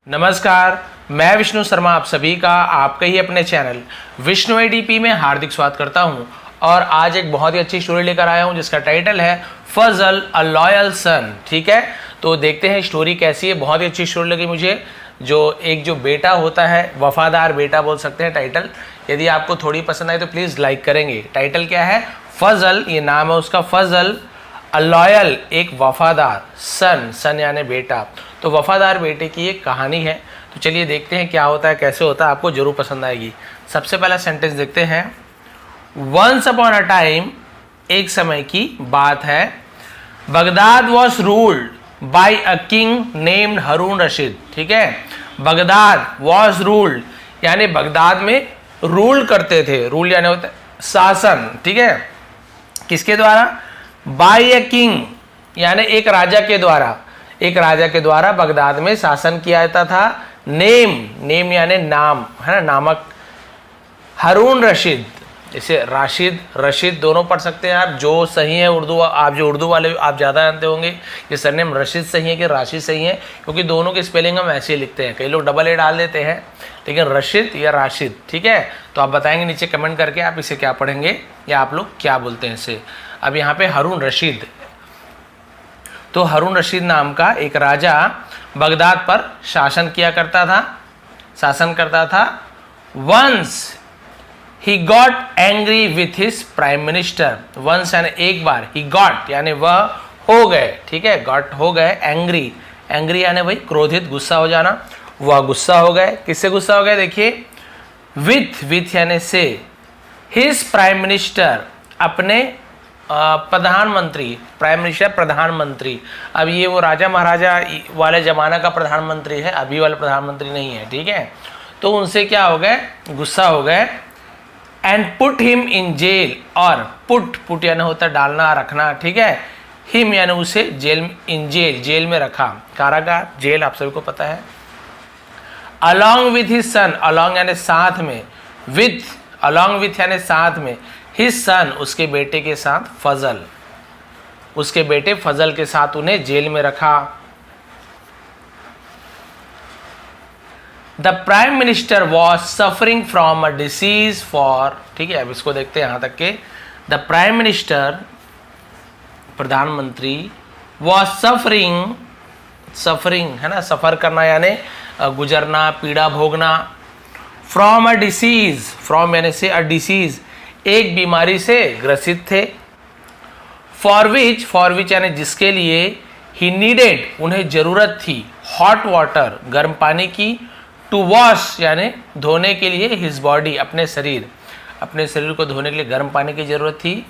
नमस्कार, मैं विष्णु शर्मा आप सभी का आपके ही अपने चैनल विष्णु एडीपी में हार्दिक स्वागत करता हूं। और आज एक बहुत ही अच्छी स्टोरी लेकर आया हूं जिसका टाइटल है फजल अ लॉयल सन। ठीक है, तो देखते हैं स्टोरी कैसी है। बहुत ही अच्छी स्टोरी लगी मुझे। जो बेटा होता है, वफादार बेटा बोल सकते हैं टाइटल। यदि आपको थोड़ी पसंद आए तो प्लीज़ लाइक करेंगे। टाइटल क्या है? फजल, ये नाम है उसका, फजल अ लॉयल, एक वफादार, सन यानी बेटा। तो वफादार बेटे की एक कहानी है। तो चलिए देखते हैं क्या होता है, कैसे होता है, आपको जरूर पसंद आएगी। सबसे पहला सेंटेंस देखते हैं। वंस अपॉन अ टाइम, एक समय की बात है, Baghdad was ruled by a king named Harun Rashid. ठीक है, बगदाद वॉज रूल्ड यानी बगदाद में रूल करते थे। रूल यानी होता है शासन। ठीक है, किसके द्वारा? बाय अ किंग यानी एक राजा के द्वारा। एक राजा के द्वारा बगदाद में शासन किया जाता था। नेम यानी नाम, है ना, नामक। हारून रशीद, जैसे राशिद रशीद दोनों पढ़ सकते हैं आप, जो सही है उर्दू। आप जो उर्दू वाले आप ज़्यादा जानते होंगे ये सरनेम रशीद सही है कि राशिद सही है, क्योंकि दोनों के स्पेलिंग हम ऐसे ही लिखते हैं। कई लोग डबल ए डाल देते हैं, लेकिन रशीद या राशिद। ठीक है, तो आप बताएंगे नीचे कमेंट करके आप इसे क्या पढ़ेंगे या आप लोग क्या बोलते हैं इसे। अब यहाँ पे हारून रशीद, तो हारून रशीद नाम का एक राजा बगदाद पर शासन करता था। Once he got angry with his prime minister. Once यानी एक बार, ही गॉट यानी वह हो गए। ठीक है, गॉट हो गए, एंग्री यानी वही क्रोधित, गुस्सा हो जाना। वह गुस्सा हो गए। किससे गुस्सा हो गए? देखिए, विथ यानी से, हिज प्राइम मिनिस्टर, अपने प्रधानमंत्री। प्राइम मिनिस्टर प्रधानमंत्री। अब ये वो राजा महाराजा वाले जमाना का प्रधानमंत्री है, अभी वाला प्रधानमंत्री नहीं है। ठीक है, तो उनसे क्या हो गए? गुस्सा हो गए। And put him in jail, और पुट यानी होता है डालना, रखना। ठीक है, हिम यानी उसे जेल में रखा। कारागार, जेल आप सभी को पता है। Along with his son, along यानी साथ में, अलॉन्ग विथ यानी साथ में, हिज सन उसके बेटे के साथ, फजल उसके बेटे फजल के साथ उन्हें जेल में रखा। The prime minister was suffering from a disease for. ठीक है, अब इसको देखते हैं यहां तक के। द प्राइम मिनिस्टर प्रधानमंत्री, वॉज सफरिंग है ना, सफर करना यानी गुजरना, पीड़ा भोगना। फ्रॉम अ डिसीज, फ्रॉम यानी से, अ डिसीज एक बीमारी से ग्रसित थे। फॉर विच यानी जिसके लिए, ही नीडेड उन्हें जरूरत थी, हॉट वाटर गर्म पानी की, टू वॉश यानी धोने के लिए, हिज बॉडी अपने शरीर को धोने के लिए गर्म पानी की जरूरत थी।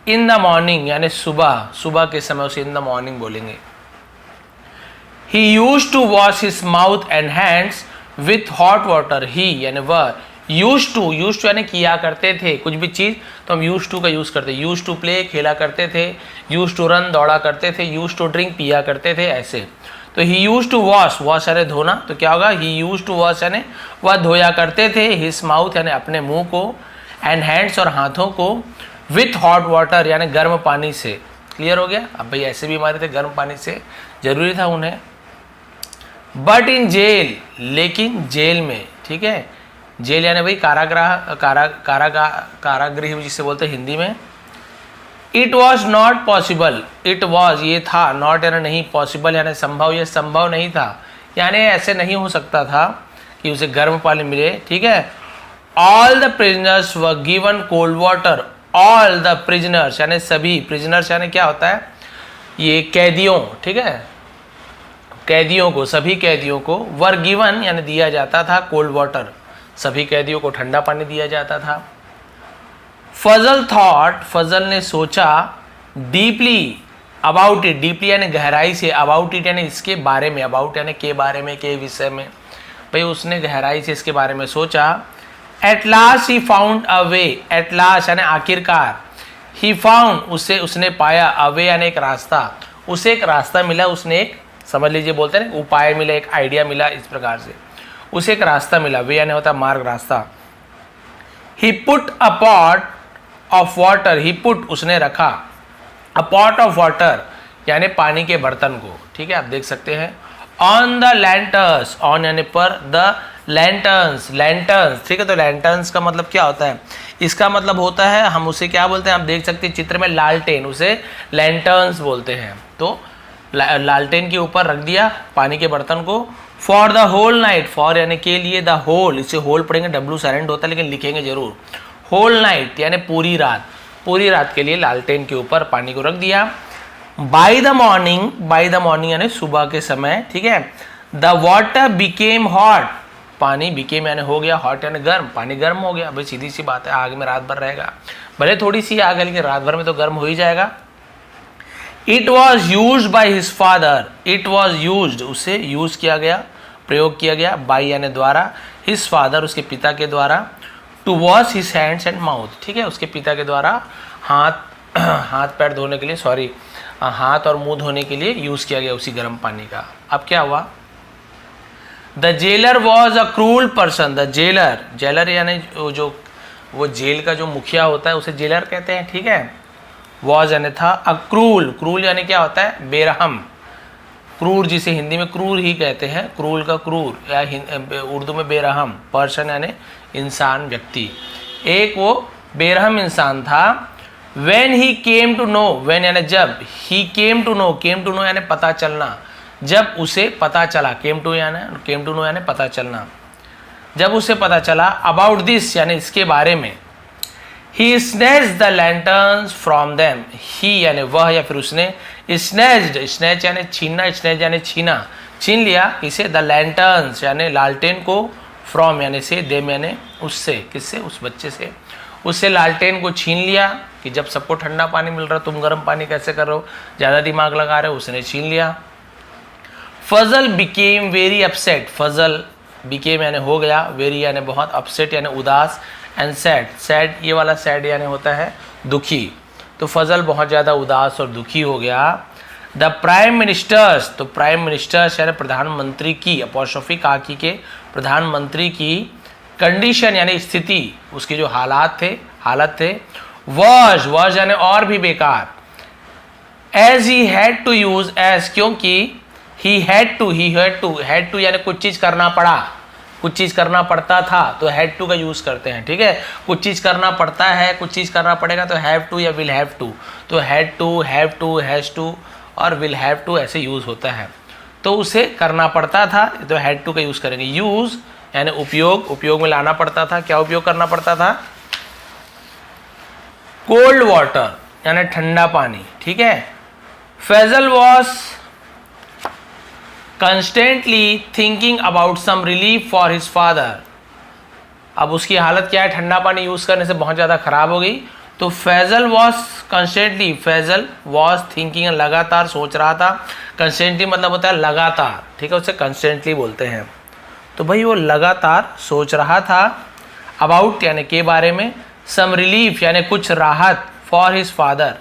इन द मॉर्निंग यानी सुबह के समय उसे इन द मॉर्निंग बोलेंगे। He used to wash his mouth and hands with hot water. He यानी वह, यूज टू यानी किया करते थे। कुछ भी चीज़ तो हम यूज टू का यूज़ करते। यूज टू प्ले खेला करते थे, यूज टू रन दौड़ा करते थे, यूज टू ड्रिंक पिया करते थे, ऐसे। तो ही यूज टू वॉश यानी धोना, तो क्या होगा? ही यूज टू वॉश यानी वह धोया करते थे, हिज माउथ यानी अपने मुंह को, एंड हैंड्स और हाथों को, विथ हॉट वाटर यानी गर्म पानी से। क्लियर हो गया? अब भाई ऐसे बीमारी थे, गर्म पानी से जरूरी था उन्हें। बट इन जेल, लेकिन जेल में। ठीक है, जेल यानी भाई कारागृह जिसे बोलते हैं हिंदी में। It was not possible, it was ये था, नॉट यानी नहीं, पॉसिबल यानी संभव, ये संभव नहीं था, यानी ऐसे नहीं हो सकता था कि उसे गर्म पानी मिले। ठीक है, all the prisoners were given cold water. All the prisoners यानी सभी, प्रिजनर्स यानी क्या होता है? ये कैदियों। ठीक है, कैदियों को, सभी कैदियों को, वर गिवन यानी दिया जाता था, कोल्ड वाटर सभी कैदियों को ठंडा पानी दिया जाता था। फजल थॉट, फजल ने सोचा, डीपली अबाउट इट, डीपली यानी गहराई से, अबाउट इट यानी इसके बारे में, अबाउट यानी के बारे में, के विषय में। भाई उसने गहराई से इसके बारे में सोचा। At last he found a way, at last यानी आखिरकार, ही फाउंड उसने पाया, अ वे यानी एक रास्ता, उसे एक रास्ता मिला, उसने एक, समझ लीजिए बोलते हैं ना, उपाय मिला, एक आइडिया मिला, इस प्रकार से उसे एक रास्ता मिला। वे यानी होता मार्ग, रास्ता। He put a pot of water, he put उसने रखा, अ पॉट ऑफ वाटर यानी पानी के बर्तन को। ठीक है, आप देख सकते हैं। ऑन द लैंटर्स, ऑन यानी पर, द लैंटर्स, लैंटर्स, ठीक है। तो लैंटर्स का मतलब क्या होता है, इसका मतलब होता है, हम उसे क्या बोलते हैं, आप देख सकते हैं चित्र में लालटेन, उसे लैंटर्स बोलते हैं। तो लालटेन के ऊपर रख दिया पानी के बर्तन को। For the whole night, for यानी के लिए, द होल, इसे होल पढ़ेंगे, डब्ल्यू साइलेंट होता है लेकिन लिखेंगे जरूर। होल नाइट यानी पूरी रात, पूरी रात के लिए लालटेन के ऊपर पानी को रख दिया। By the morning, by the morning यानी सुबह के समय, ठीक है। द वाटर बिकेम हॉट, पानी बिकेम यानी हो गया, हॉट यानी गर्म, पानी गर्म हो गया। भाई सीधी सी बात है, आग में रात भर रहेगा, भले थोड़ी सी आग है लेकिन रात भर में तो गर्म हो ही जाएगा। It was use by his father, it was use, उसे यूज किया गया, प्रयोग किया गया, बाई यानी द्वारा, हिज फादर उसके पिता के द्वारा, to wash his hands and mouth, ठीक है, उसके पिता के द्वारा हाथ पैर धोने के लिए, सॉरी, हाथ और मुंह धोने के लिए यूज किया गया उसी गर्म पानी का। अब क्या हुआ, the jailer was a cruel person, the jailer, jailer यानी जो वो जेल का जो मुखिया होता है उसे जेलर कहते हैं, ठीक है। वॉज यानी था, अ क्रूल, क्रूल यानी क्या होता है, बेरहम, क्रूर जिसे हिंदी में क्रूर ही कहते हैं, क्रूल का क्रूर, या उर्दू में बेरहम, पर्सन यानी इंसान, व्यक्ति, एक वो बेरहम इंसान था। When he came to know, when यानी जब, he came to know, came to know यानी पता चलना, जब उसे पता चला, came to know यानी पता चलना, जब उसे पता चला, about this यानी इसके बारे में, he snatched the lanterns from them, he यानी वह या फिर उसने, snatched, snatch यानी छीनना, snatch यानी छीना, छीन लिया इसे, the lanterns यानी लालटेन को, from यानी से, them यानी उससे, किससे, उस बच्चे से, उससे लालटेन को छीन लिया, कि जब सबको ठंडा पानी मिल रहा तुम गर्म पानी कैसे कर रहे हो, ज़्यादा दिमाग लगा रहे हो, उसने छीन लिया। फजल बिकेम वेरी अपसेट, फजल बिकेम यानी हो गया, वेरी यानी बहुत, अपसेट यानी उदास, एंड सैड, सैड ये वाला सैड यानी होता है दुखी, तो फजल बहुत ज़्यादा उदास और दुखी हो गया। द प्राइम मिनिस्टर्स, तो प्राइम मिनिस्टर्स यानी प्रधानमंत्री की, अपॉस्ट्रोफी काकी के, प्रधानमंत्री की, कंडीशन यानी स्थिति, उसके जो हालत थे, वॉज यानी और भी बेकार, as he had to use, as क्योंकि, ही हैड टू यानी कुछ चीज करना पड़ा, कुछ चीज करना पड़ता था, तो हैड टू का यूज करते हैं, ठीक है। कुछ चीज करना पड़ता है, कुछ चीज करना पड़ेगा तो हैव टू या विल हैव टू, तो had to, have to, has to और विल हैव टू ऐसे यूज होता है। तो उसे करना पड़ता था तो हैड टू का यूज करेंगे। यूज यानी उपयोग, उपयोग में लाना पड़ता था, क्या उपयोग करना पड़ता था, कोल्ड वाटर यानी ठंडा पानी, ठीक है। Faizal was constantly thinking about some relief for his father, अब उसकी हालत क्या है, ठंडा पानी यूज करने से बहुत ज़्यादा खराब हो गई, तो Faizal was constantly, Faizal was thinking लगातार सोच रहा था, कंस्टेंटली मतलब होता है लगातार, ठीक है, उसे कंस्टेंटली बोलते हैं। तो भाई वो लगातार सोच रहा था, अबाउट यानी के बारे में, सम रिलीफ यानी कुछ राहत, फॉर हिज फादर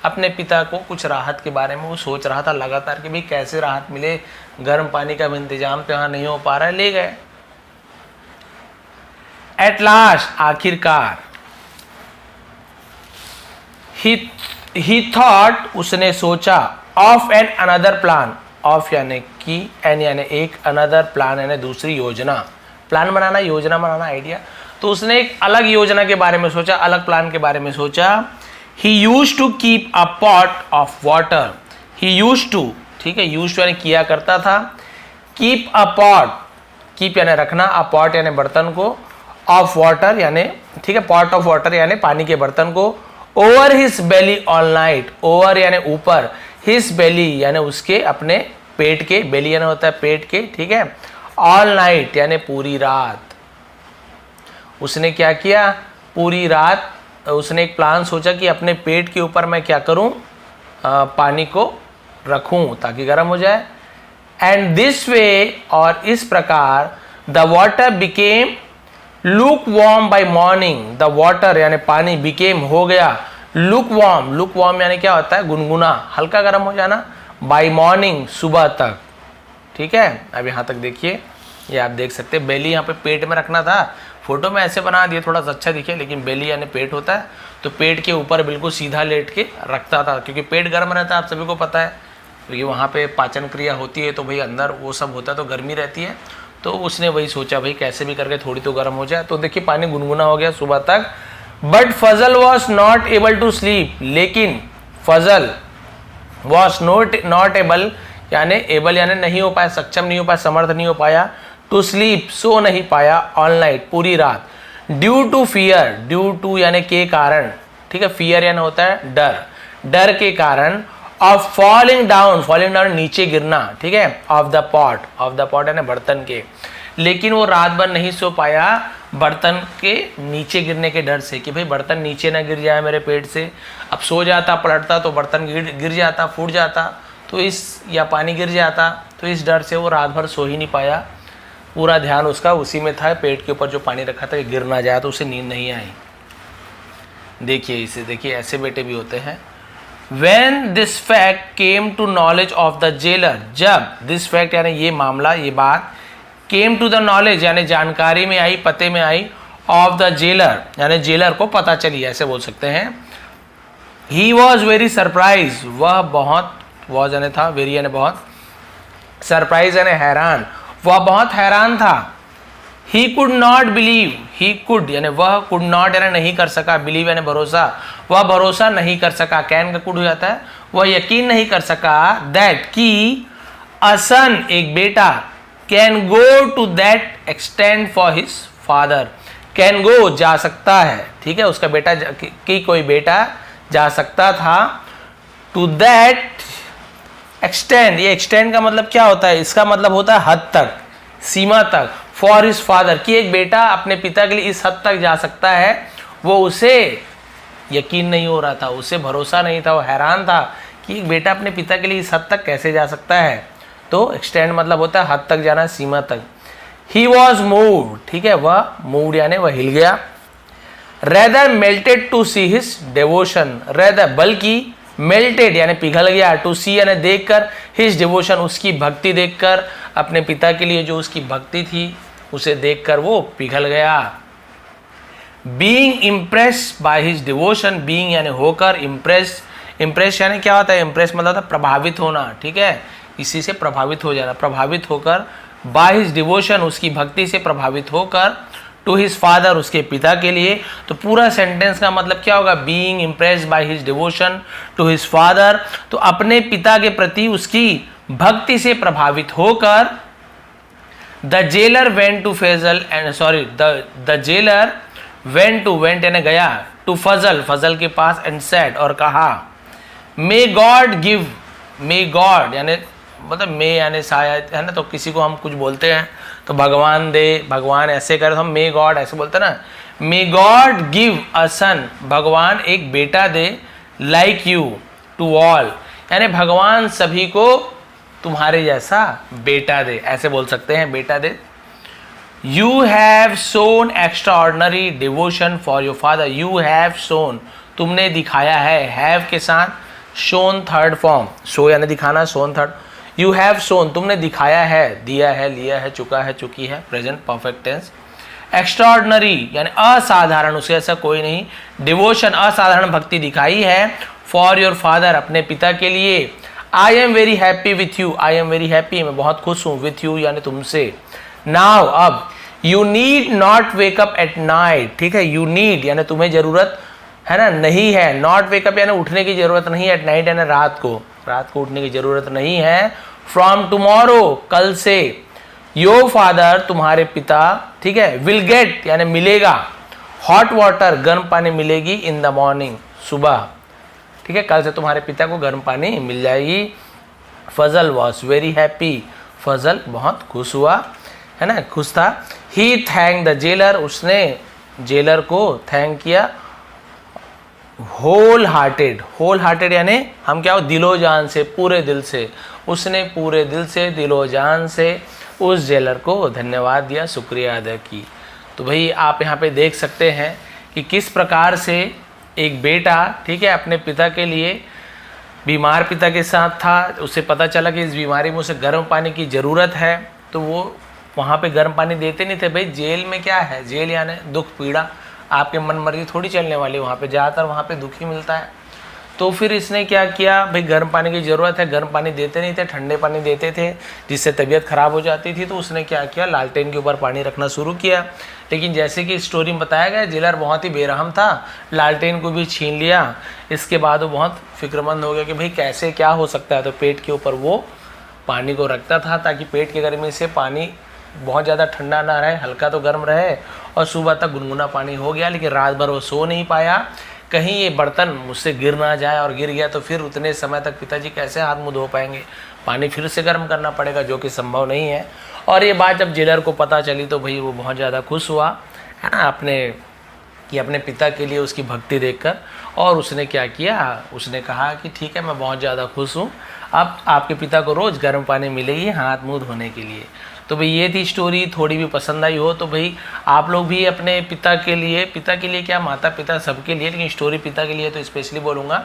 अपने पिता को कुछ राहत के बारे में वो सोच रहा था लगातार, कि भाई कैसे राहत मिले, गर्म पानी का इंतजाम तो यहाँ नहीं हो पा रहा है, ले गए। एट लास्ट आखिरकार, ही थॉट उसने सोचा, of an another plan, of यानी कि, एन यानी एक, अनदर प्लान यानी दूसरी योजना, प्लान बनाना, योजना बनाना, आइडिया, तो उसने एक अलग योजना के बारे में सोचा, अलग प्लान के बारे में सोचा। He used to keep a pot of water, he used to, ठीक है, यूज्ड टू यानी किया करता था, कीप अ पॉट, कीप यानी रखना, अ पॉट यानी बर्तन को, ऑफ वाटर यानी, ठीक है, पॉट ऑफ वाटर यानी पानी के बर्तन को, ओवर हिज बेली ऑल नाइट, ओवर यानी ऊपर, हिज बेली यानी उसके अपने पेट के, बेली यानी होता है पेट के, ठीक है, ऑल नाइट यानी पूरी रात। उसने क्या किया, पूरी रात उसने एक प्लान सोचा कि अपने पेट के ऊपर मैं क्या करूं, पानी को रखूं ताकि गर्म हो जाए। एंड दिस वे, और इस प्रकार, the water became look warm by morning, the water यानी पानी, बिकेम हो गया, लुक वार्म, लुक वार्म यानी क्या होता है, गुनगुना, हल्का गर्म हो जाना, बाई मॉर्निंग सुबह तक, ठीक है। अब यहाँ तक देखिए, ये आप देख सकते हैं, बेली यहाँ पे पेट में रखना था, फोटो में ऐसे बना दिए थोड़ा सा अच्छा दिखे, लेकिन बेली यानी पेट होता है, तो पेट के ऊपर बिल्कुल सीधा लेट के रखता था, क्योंकि पेट गर्म रहता है, आप सभी को पता है, क्योंकि वहाँ पे पाचन क्रिया होती है तो भाई अंदर वो सब होता है तो गर्मी रहती है। तो उसने वही सोचा भाई कैसे भी करके थोड़ी तो गर्म हो जाए। तो देखिए पानी गुनगुना हो गया सुबह तक। But Fazal was not able to sleep, लेकिन फजल वॉज नॉट एबल यानी एबल यानी नहीं हो पाया, सक्षम नहीं हो पाया, समर्थ नहीं हो पाया, टू स्लीप सो नहीं पाया, ऑल नाइट पूरी रात, due to fear, due to यानी के कारण, ठीक है, फियर यानी होता है डर, डर के कारण, of falling down, falling down नीचे गिरना, ठीक है, ऑफ द पॉट यानी बर्तन के, लेकिन वो रात भर नहीं सो पाया बर्तन के नीचे गिरने के डर से कि भाई बर्तन नीचे ना गिर जाए मेरे पेट से। अब सो जाता पलटता तो बर्तन गिर जाता, फूट जाता, तो या पानी गिर जाता, तो इस डर से वो रात भर सो ही नहीं पाया। पूरा ध्यान उसका उसी में था, पेट के ऊपर जो पानी रखा था कि गिर ना जाए, तो उसे नींद नहीं आई। देखिए इसे, देखिए ऐसे बेटे भी होते हैं। When this fact came to knowledge of the jailer, जब this fact यानी ये मामला, ये बात, came to the knowledge यानी जानकारी में आई, पते में आई, of the jailer यानी जेलर को पता चली, ऐसे बोल सकते हैं। He was very surprised, वह बहुत, was यानी था, very यानी बहुत, surprise यानी हैरान, वह बहुत हैरान था। He could not believe, he could यानी वह, could not यानी नहीं कर सका, believe यानी भरोसा, वह भरोसा नहीं कर सका, कैन का could हो जाता है, वह यकीन नहीं कर सका, that कि a son एक बेटा, can go to that extent for his father, can go जा सकता है, ठीक है, उसका बेटा कि कोई बेटा जा सकता था, to that extent, ये extent का मतलब क्या होता है, इसका मतलब होता है हद तक, सीमा तक, फॉर हिज फादर कि एक बेटा अपने पिता के लिए इस हद तक जा सकता है, वो उसे यकीन नहीं हो रहा था, उसे भरोसा नहीं था, वो हैरान था कि एक बेटा अपने पिता के लिए इस हद तक कैसे जा सकता है। तो एक्सटेंड मतलब होता है हद तक जाना, सीमा तक। ही वॉज मूव्ड, ठीक है, वह मूव्ड यानी वह हिल गया। Rather melted to see his devotion, rather बल्कि, मेल्टेड यानी पिघल गया, टू सी यानी देखकर, हिज डिवोशन उसकी भक्ति देखकर, अपने पिता के लिए जो उसकी भक्ति थी उसे देखकर वो पिघल गया। Being impress by his devotion, being यानी होकर, इम्प्रेस यानी क्या होता है, इम्प्रेस मतलब होता है प्रभावित होना, ठीक है, इसी से प्रभावित हो जाना, प्रभावित होकर, बाय हिज डिवोशन उसकी भक्ति से प्रभावित होकर, टू हिज फादर उसके पिता के लिए। तो पूरा सेंटेंस का मतलब क्या होगा, being impressed by his devotion to his father, तो अपने पिता के प्रति उसकी भक्ति से प्रभावित होकर, the jailer went to Faizal and sorry the jailer went to, went यानी गया, टू फजल, फजल के पास, एंड सेड और कहा, may God give, may God यानी मतलब मे यानी शायद है ना, तो किसी को हम कुछ बोलते हैं तो भगवान दे, भगवान ऐसे करे तो हम मे गॉड ऐसे बोलते हैं ना, मे गॉड गिव अ सन, भगवान एक बेटा दे, लाइक यू टू ऑल यानी भगवान सभी को तुम्हारे जैसा बेटा दे, ऐसे बोल सकते हैं, बेटा दे। You have shown extraordinary devotion for your father, you have shown तुमने दिखाया है, हैव के साथ शोन थर्ड फॉर्म, शो यानी दिखाना, सोन थर्ड, यू हैव सोन तुमने दिखाया है, दिया है, लिया है, चुका है, चुकी है, प्रेजेंट परफेक्ट टेंस। एक्स्ट्राऑर्डिनरी यानी असाधारण, उसके ऐसा कोई नहीं, डिवोशन असाधारण भक्ति दिखाई है, फॉर योर फादर अपने पिता के लिए। I am very happy with you, I am very happy मैं बहुत खुश हूँ, विथ यू यानी तुमसे। नाउ अब, you need not wake up at night, ठीक है, यू नीड यानी तुम्हें जरूरत है ना, नहीं है, नॉट वेकअप यानी उठने की जरूरत नहीं है, एट नाइट यानी रात को उठने की जरूरत नहीं है, फ्रॉम टुमारो कल से, योर फादर तुम्हारे पिता, ठीक है, विल गेट यानी मिलेगा, हॉट वाटर गर्म पानी मिलेगी, इन द मॉर्निंग सुबह, ठीक है, कल से तुम्हारे पिता को गर्म पानी मिल जाएगी। फजल वॉज वेरी हैप्पी, फजल बहुत खुश हुआ, है ना, खुश था। ही थैंक द जेलर, उसने जेलर को थैंक किया। होल हार्टेड यानी हम क्या हो, दिलो जान से, पूरे दिल से, उसने पूरे दिल से, दिलो जान से उस जेलर को धन्यवाद दिया, शुक्रिया अदा की। तो भाई आप यहाँ पे देख सकते हैं कि किस प्रकार से एक बेटा, ठीक है, अपने पिता के लिए, बीमार पिता के साथ था, उसे पता चला कि इस बीमारी में उसे गर्म पानी की ज़रूरत है, तो वो वहाँ पे गर्म पानी देते नहीं थे। भाई जेल में क्या है, जेल यानी दुख पीड़ा, आपके मन मर्जी थोड़ी चलने वाली, वहाँ पे ज़्यादातर वहाँ पे दुख ही मिलता है। तो फिर इसने क्या किया, भाई गर्म पानी की ज़रूरत है, गर्म पानी देते नहीं थे, ठंडे पानी देते थे जिससे तबीयत ख़राब हो जाती थी। तो उसने क्या किया, लालटेन के ऊपर पानी रखना शुरू किया। लेकिन जैसे कि स्टोरी में बताया गया, जेलर बहुत ही बेरहम था, लालटेन को भी छीन लिया। इसके बाद वो बहुत फिक्रमंद हो गया कि भाई कैसे क्या हो सकता है। तो पेट के ऊपर वो पानी को रखता था ताकि पेट की गर्मी से पानी बहुत ज़्यादा ठंडा ना रहे, हल्का तो गर्म रहे, और सुबह तक गुनगुना पानी हो गया। लेकिन रात भर वो सो नहीं पाया, कहीं ये बर्तन मुझसे गिर ना जाए, और गिर गया तो फिर उतने समय तक पिताजी कैसे हाथ मुँह धो पाएंगे, पानी फिर से गर्म करना पड़ेगा, जो कि संभव नहीं है। और ये बात जब जेलर को पता चली तो भाई वो बहुत ज़्यादा खुश हुआ, है ना, अपने पिता के लिए उसकी भक्ति देखकर। और उसने क्या किया, उसने कहा कि ठीक है, मैं बहुत ज़्यादा खुश हूँ, अब आपके पिता को रोज़ गर्म पानी मिलेगी हाथ मुँह धोने के लिए। तो भाई ये थी स्टोरी। थोड़ी भी पसंद आई हो तो भाई आप लोग भी अपने पिता के लिए क्या, माता पिता सबके लिए, लेकिन स्टोरी पिता के लिए तो स्पेशली बोलूँगा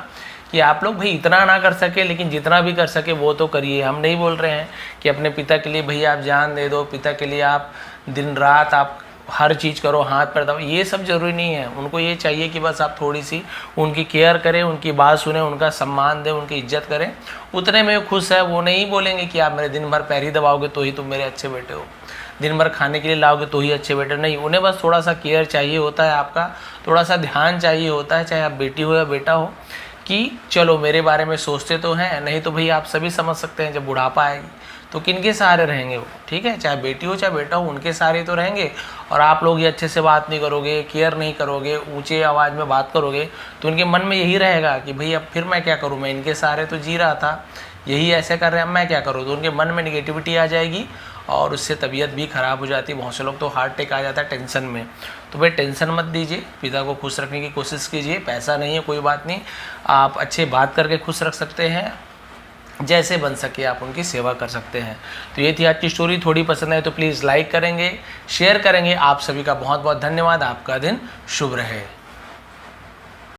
कि आप लोग भाई इतना ना कर सके, लेकिन जितना भी कर सके वो तो करिए। हम नहीं बोल रहे हैं कि अपने पिता के लिए भैया आप जान दे दो, पिता के लिए आप दिन रात आप हर चीज़ करो, हाथ पैर दबाओ, ये सब ज़रूरी नहीं है। उनको ये चाहिए कि बस आप थोड़ी सी उनकी केयर करें, उनकी बात सुने, उनका सम्मान दें, उनकी इज्जत करें, उतने में खुश है। वो नहीं बोलेंगे कि आप मेरे दिन भर पैर ही दबाओगे तो ही तुम मेरे अच्छे बेटे हो, दिन भर खाने के लिए लाओगे तो ही अच्छे बेटे, नहीं। उन्हें बस थोड़ा सा केयर चाहिए होता है, आपका थोड़ा सा ध्यान चाहिए होता है, चाहे आप बेटी हो या बेटा हो, कि चलो मेरे बारे में सोचते तो हैं। नहीं तो भाई आप सभी समझ सकते हैं जब बुढ़ापा आएगी तो किनके सहारे रहेंगे वो, ठीक है, चाहे बेटी हो चाहे बेटा हो, उनके सहारे तो रहेंगे। और आप लोग ये अच्छे से बात नहीं करोगे, केयर नहीं करोगे, ऊंचे आवाज़ में बात करोगे, तो उनके मन में यही रहेगा कि भाई अब फिर मैं क्या करूँ, मैं इनके सहारे तो जी रहा था, यही ऐसे कर रहे हैं, अब मैं क्या करूँ। तो उनके मन में निगेटिविटी आ जाएगी और उससे तबीयत भी ख़राब हो जाती है। बहुत से लोग तो हार्ट अटैक आ जाता है टेंशन में। तो भाई टेंशन मत दीजिए, पिता को खुश रखने की कोशिश कीजिए। पैसा नहीं है कोई बात नहीं, आप अच्छे बात करके खुश रख सकते हैं, जैसे बन सके आप उनकी सेवा कर सकते हैं। तो ये थी आज की स्टोरी। थोड़ी पसंद आए तो प्लीज़ लाइक करेंगे, शेयर करेंगे। आप सभी का बहुत बहुत धन्यवाद। आपका दिन शुभ रहे।